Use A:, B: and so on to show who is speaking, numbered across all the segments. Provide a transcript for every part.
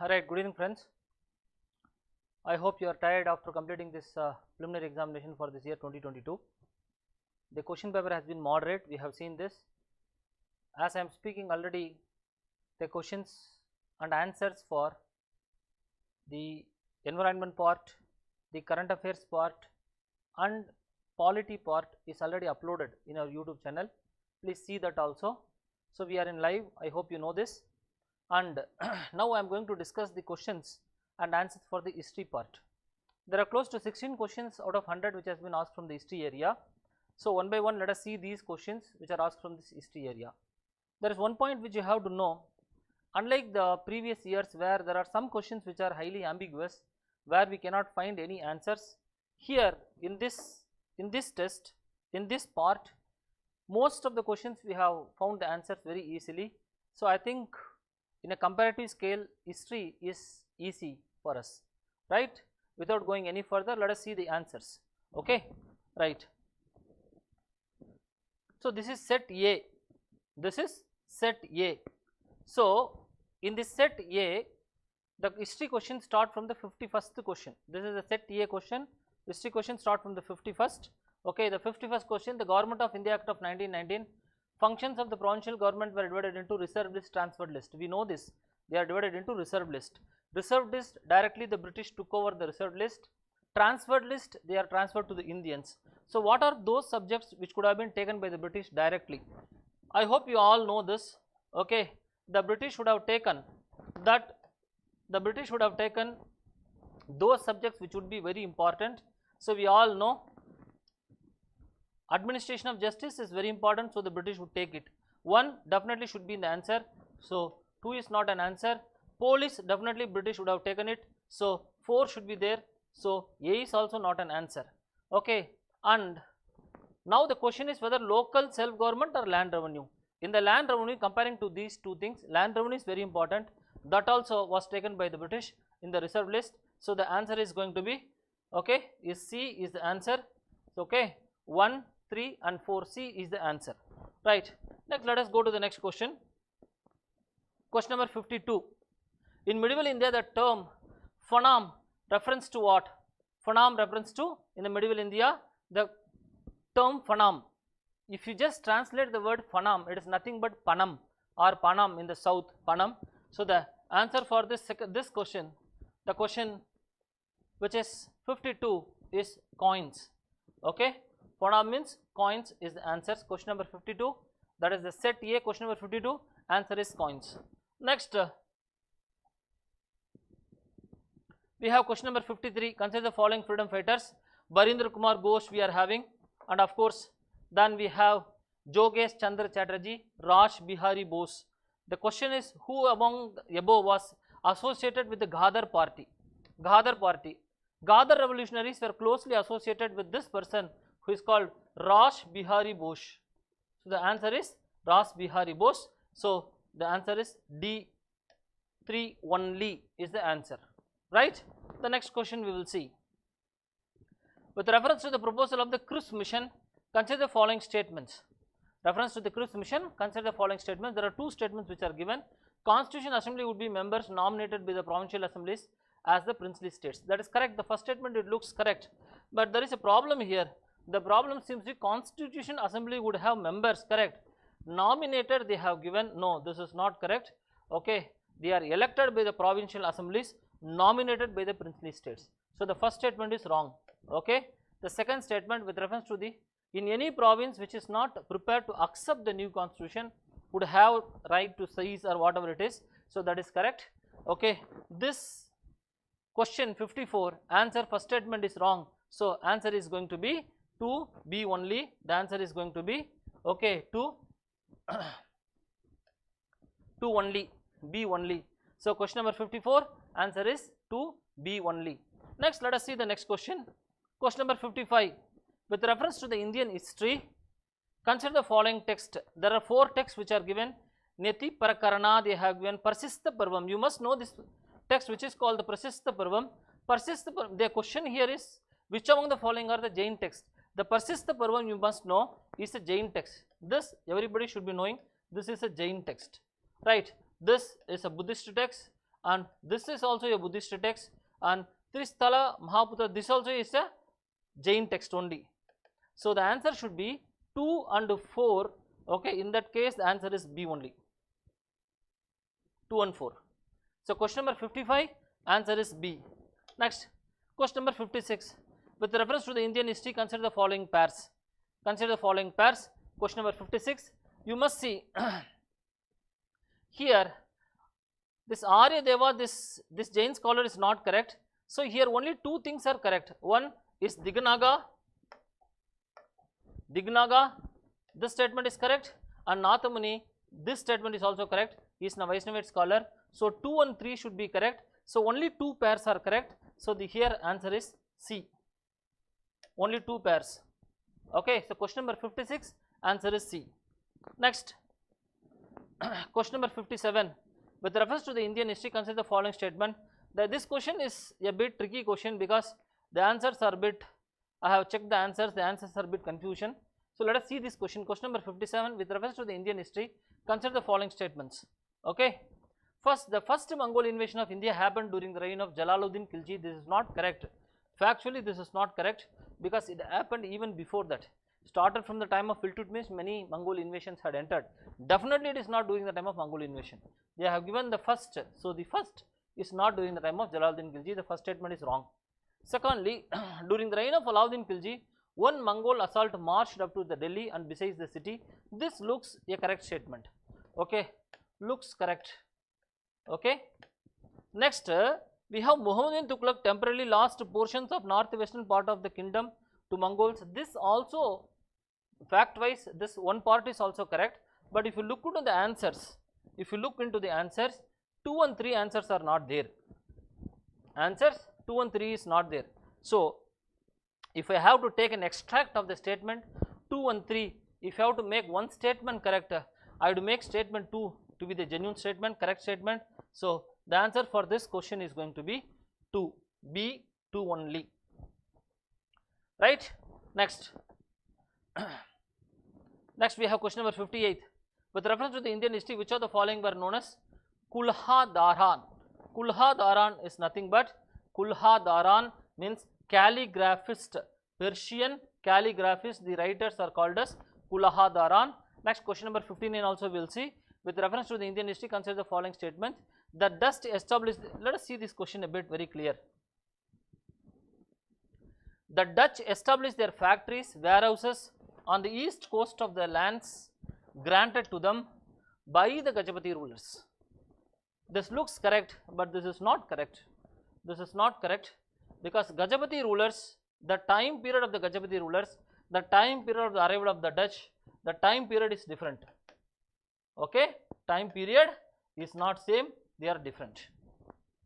A: Alright, good evening friends. I hope you are tired after completing this preliminary examination for this year 2022. The question paper has been moderate, we have seen this. As I am speaking already, the questions and answers for the environment part, the current affairs part and polity part is already uploaded in our YouTube channel. Please see that also. So we are in live, I hope you know this. And now I am going to discuss the questions and answers for the history part. There are close to 16 questions out of 100 which has been asked from the history area. So one by one let us see these questions which are asked from this history area. There is one point which you have to know. Unlike the previous years where there are some questions which are highly ambiguous, where we cannot find any answers, here in this test, in this part, most of the questions we have found the answers very easily. So I think in a comparative scale, history is easy for us, right? Without going any further, let us see the answers. Okay, right. So this is set A. This is set A. So in this set A, the history questions start from the 51st question. This is the set A question. History questions start from the 51st. Okay, the 51st question, the Government of India Act of 1919. Functions of the provincial government were divided into reserved list, transferred list. We know this. They are divided into reserved list. Reserved list, directly the British took over the reserved list. Transferred list, they are transferred to the Indians. So what are those subjects which could have been taken by the British directly? I hope you all know this. Okay, the British would have taken that. The British would have taken those subjects which would be very important. So we all know administration of justice is very important, so the British would take it. 1 definitely should be in the answer, so 2 is not an answer. Police, definitely British would have taken it, so 4 should be there, so A is also not an answer. Okay, and now the question is whether local self-government or land revenue. In the land revenue, comparing to these two things, land revenue is very important. That also was taken by the British in the reserve list. So the answer is going to be, okay, is C is the answer. So, okay, 1, 3 and 4, C is the answer, right. Next let us go to the next question. Question number 52. In medieval India, the term phanam reference to what? Phanam reference to, in the medieval India, the term phanam. If you just translate the word phanam, it is nothing but panam or panam in the south, panam. So the answer for this question, the question which is 52 is coins. Okay, phanam means coins is the answer. Question number 52, that is the set A. Question number 52, answer is coins. Next we have question number 53. Consider the following freedom fighters. Barindra Kumar Ghosh we are having, and of course then we have Jogesh Chandra Chatterjee, Raj Bihari Bose. The question is, who among the above was associated with the Ghadar party? Ghadar party. Ghadar revolutionaries were closely associated with this person who is called Raj Bihari Bose. So the answer is Raj Bihari Bose. So the answer is D, 3 only is the answer, right. The next question we will see. With reference to the proposal of the Cruz mission, consider the following statements. Reference to the Cruz mission, consider the following statements. There are 2 statements which are given. Constitution Assembly would be members nominated by the provincial assemblies as the princely states. That is correct. The first statement, it looks correct, but there is a problem here. The problem seems to be Constitution Assembly would have members, correct. Nominated they have given, no, this is not correct. Okay, they are elected by the provincial assemblies, nominated by the princely states. So the first statement is wrong. Okay, the second statement with reference to the, in any province which is not prepared to accept the new constitution would have right to seize or whatever it is. So that is correct. Okay, this question 54, answer first statement is wrong. So answer is going to be 2B only. The answer is going to be, okay, 2 only, B only. So question number 54, answer is 2B only. Next let us see the next question. Question number 55. With reference to the Indian history, consider the following text. There are 4 texts which are given. Neti Parakarana they have given. Prasistha Parvam. You must know this text which is called the Prasistha Parvam. Prasistha Parvam. The question here is, which among the following are the Jain text? The Prasistha Parvam you must know is a Jain text. This everybody should be knowing. This is a Jain text, right. This is a Buddhist text and this is also a Buddhist text, and Tristhala Mahaputra, this also is a Jain text only. So the answer should be 2 and 4. Okay, in that case the answer is B only, 2 and 4. So question number 55, answer is B. Next, question number 56. With reference to the Indian history, consider the following pairs. Consider the following pairs. Question number 56. You must see here this Arya Deva, this Jain scholar is not correct. So here only two things are correct. One is Dignaga, this statement is correct, and Nathamuni, this statement is also correct. He is a Vaishnavite scholar. So 2 and 3 should be correct. So only 2 pairs are correct. So the here answer is C. Only 2 pairs. Okay. So question number 56, answer is C. Next, question number 57. With reference to the Indian history, consider the following statement. This question is a bit tricky question because the answers are a bit, I have checked the answers are a bit confusion. So let us see this question. Question number 57. With reference to the Indian history, consider the following statements. Okay. First, the first Mongol invasion of India happened during the reign of Jalaluddin Khilji. This is not correct. Factually, this is not correct because it happened even before that. Started from the time of Iltutmish, many Mongol invasions had entered. Definitely, it is not during the time of Mongol invasion. They have given the first. So the first is not during the time of Jalaluddin Khilji. The first statement is wrong. Secondly, during the reign of Alauddin Khilji, one Mongol assault marched up to the Delhi and besieged the city. This looks a correct statement. Okay, looks correct. Okay. Next, we have Muhammadan Tughlaq temporarily lost portions of northwestern part of the kingdom to Mongols. This also, fact wise, this one part is also correct. But if you look into the answers, 2 and 3 answers are not there. Answers 2 and 3 is not there. So if I have to take an extract of the statement 2 and 3, if I have to make one statement correct, I have to make statement 2 to be the genuine statement, correct statement. So the answer for this question is going to be 2, B, 2 only. Right. Next, next we have question number 58. With reference to the Indian history, which of the following were known as Kulha Dharan? Kulha Dharan is nothing but, Kulha Dharan means calligraphist, Persian calligraphist. The writers are called as Kulha Dharan. Next, question number 59 also we will see. With reference to the Indian history, consider the following statement. The Dutch established, let us see this question a bit very clear. The Dutch established their factories, warehouses on the east coast of the lands granted to them by the Gajapati rulers. This looks correct, but this is not correct. This is not correct because Gajapati rulers, the time period of the Gajapati rulers, the time period of the arrival of the Dutch, the time period is different. Okay, time period is not same, they are different.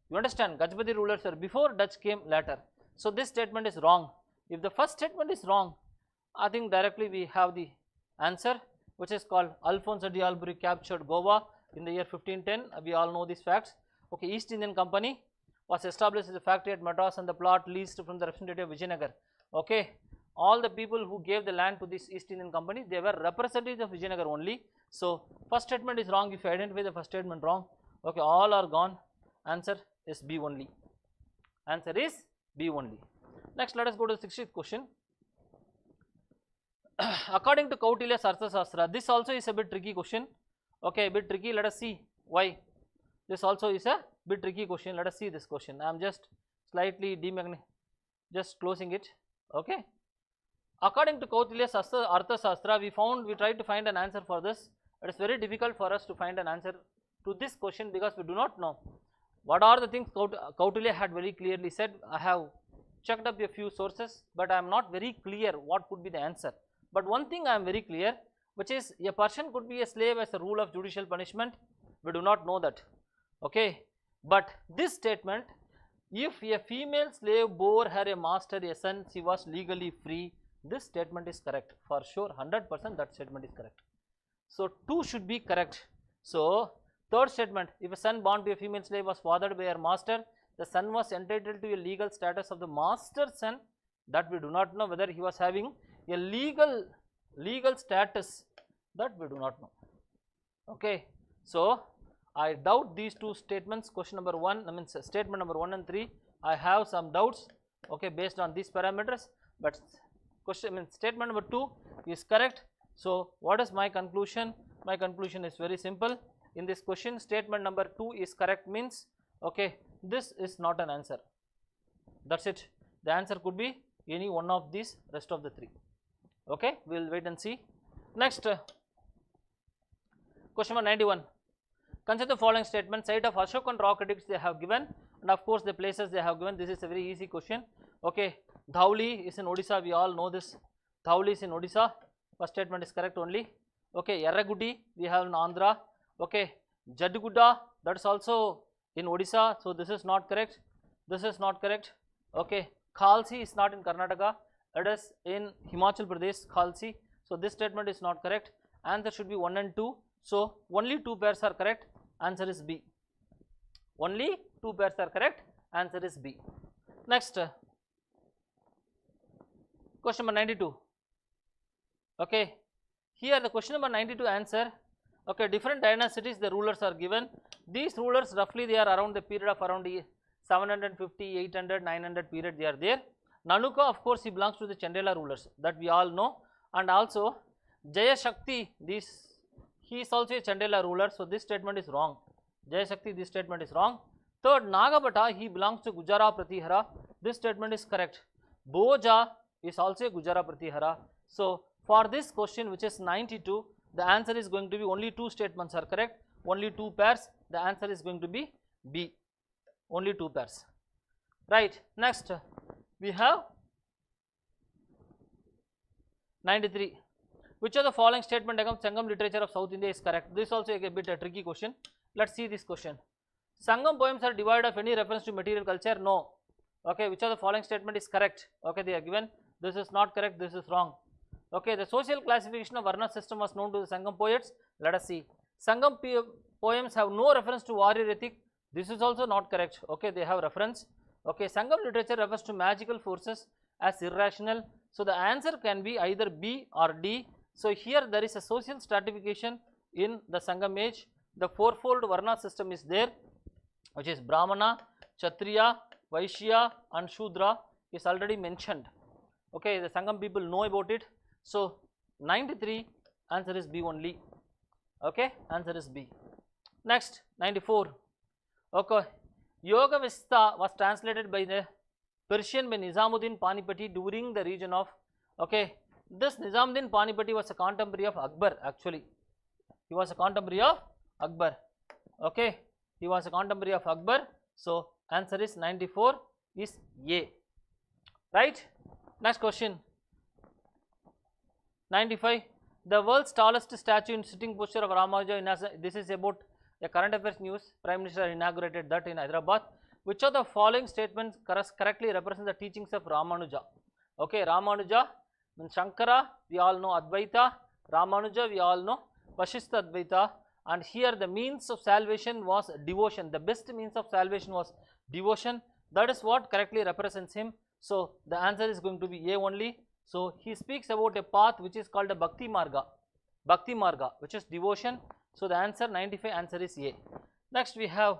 A: You understand, Gajapati rulers are before, Dutch came later. So this statement is wrong. If the first statement is wrong, I think directly we have the answer, which is called Alphonse de Albury captured Goa in the year 1510. We all know these facts. Okay, East Indian Company was established as a factory at Madras and the plot leased from the representative of Vijayanagar. Okay, all the people who gave the land to this East Indian Company, they were representatives of Vijayanagar only. So first statement is wrong. If you identify the first statement wrong, okay, all are gone. Answer is B only. Answer is B only. Next, let us go to the 60th question. According to Kautilya's Arthashastra, this also is a bit tricky question. Okay, a bit tricky. Let us see why. This also is a bit tricky question. Let us see this question. I am just slightly just closing it. Okay. According to Kautilya's Arthashastra, we tried to find an answer for this. It is very difficult for us to find an answer to this question because we do not know what are the things Kautilya had very clearly said. I have checked up a few sources, but I am not very clear what could be the answer. But one thing I am very clear, which is a person could be a slave as a rule of judicial punishment. We do not know that. Okay, but this statement, if a female slave bore her a master a son, she was legally free. This statement is correct for sure. 100% that statement is correct. So 2 should be correct. So third statement, if a son born to a female slave was fathered by her master, the son was entitled to a legal status of the master's son. That we do not know whether he was having a legal status, that we do not know. Okay, so I doubt these two statements, question number 1, I mean statement number 1 and 3, I have some doubts, okay, based on these parameters, but statement number 2 is correct. So what is my conclusion? My conclusion is very simple. In this question, statement number 2 is correct means, okay, this is not an answer. That's it. The answer could be any one of these rest of the 3. Okay, we will wait and see. Next, question number 91. Consider the following statement. Site of Ashokan rock edicts they have given, and of course the places they have given. This is a very easy question. Okay, Dhauli is in Odisha. We all know this. Dhauli is in Odisha. First statement is correct only. Okay, Yarragudi we have in Andhra. Okay, Jadiguda, that is also in Odisha. So this is not correct. This is not correct. Okay, Khalsi is not in Karnataka. It is in Himachal Pradesh. Khalsi. So this statement is not correct. Answer should be 1 and 2. So only 2 pairs are correct. Answer is B. Only 2 pairs are correct. Answer is B. Next, question number 92. Okay, here the question number 92 answer. Okay, different dynasties the rulers are given. These rulers roughly they are around the period of around 750, 800, 900 period they are there. Nanuka, of course, he belongs to the Chandela rulers, that we all know, and also Jaya Shakti, he is also a Chandela ruler, so this statement is wrong. Jaya Shakti, this statement is wrong. Third, Nagabhata, he belongs to Gujara Pratihara, this statement is correct. Boja is also a Gujara Pratihara. So for this question, which is 92, the answer is going to be only 2 statements are correct, only 2 pairs, the answer is going to be B, only 2 pairs. Right, next we have 93. Which of the following statement against Sangam literature of South India is correct? This is also a bit a tricky question. Let's see this question. Sangam poems are devoid of any reference to material culture? No. Okay, which of the following statement is correct? Okay, they are given. This is not correct, this is wrong. Okay, the social classification of Varna system was known to the Sangam poets. Let us see. Sangam poems have no reference to warrior ethic. This is also not correct. Okay, they have reference. Okay, Sangam literature refers to magical forces as irrational. So the answer can be either B or D. So here there is a social stratification in the Sangam age. The fourfold Varna system is there, which is Brahmana, Kshatriya, Vaishya and Shudra is already mentioned. Okay, the Sangam people know about it. So 93, answer is B only. Okay, answer is B. Next, 94. Okay, Yoga Vista was translated by the Persian by Nizamuddin Panipati during the region of, okay, this Nizamuddin Panipati was a contemporary of Akbar actually. He was a contemporary of Akbar. Okay, he was a contemporary of Akbar. So answer is 94 is A. Right? Next question. 95. The world's tallest statue in sitting posture of Ramanuja. This is about a current affairs news. Prime Minister inaugurated that in Hyderabad. Which of the following statements correctly represent the teachings of Ramanuja? Okay, Ramanuja, Shankara, we all know Advaita. Ramanuja, we all know Vashistha Advaita. And here the means of salvation was devotion. The best means of salvation was devotion. That is what correctly represents him. So the answer is going to be A only. So he speaks about a path which is called a Bhakti Marga. Bhakti Marga, which is devotion. So the answer 95 answer is A. Next we have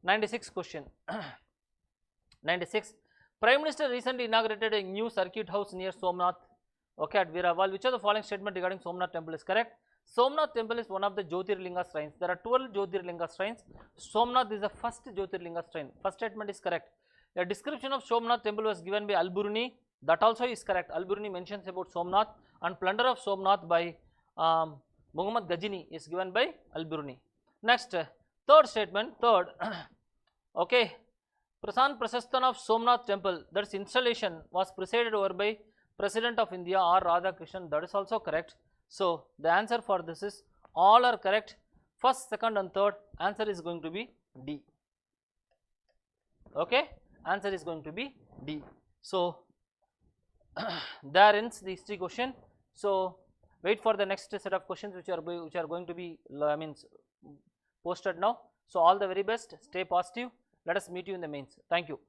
A: 96 question. 96. Prime Minister recently inaugurated a new circuit house near Somnath. Okay, at Veeraval. Which of the following statement regarding Somnath temple is correct? Somnath temple is one of the Jyotirlinga shrines. There are 12 Jyotirlinga shrines. Somnath is the first Jyotirlinga shrine. First statement is correct. A description of Somnath temple was given by Al-Biruni. That also is correct. Al-Biruni mentions about Somnath, and plunder of Somnath by Muhammad Ghazini is given by Al-Biruni. Next, third statement, third. Okay, Prasan Prasasthana of Somnath temple, that is installation, was presided over by President of India R. Radhakrishnan. That is also correct. So the answer for this is all are correct. First, second and third. Answer is going to be D. Okay, answer is going to be D. So there ends the history question. So wait for the next set of questions which are going to be posted now. So all the very best. Stay positive. Let us meet you in the mains. Thank you.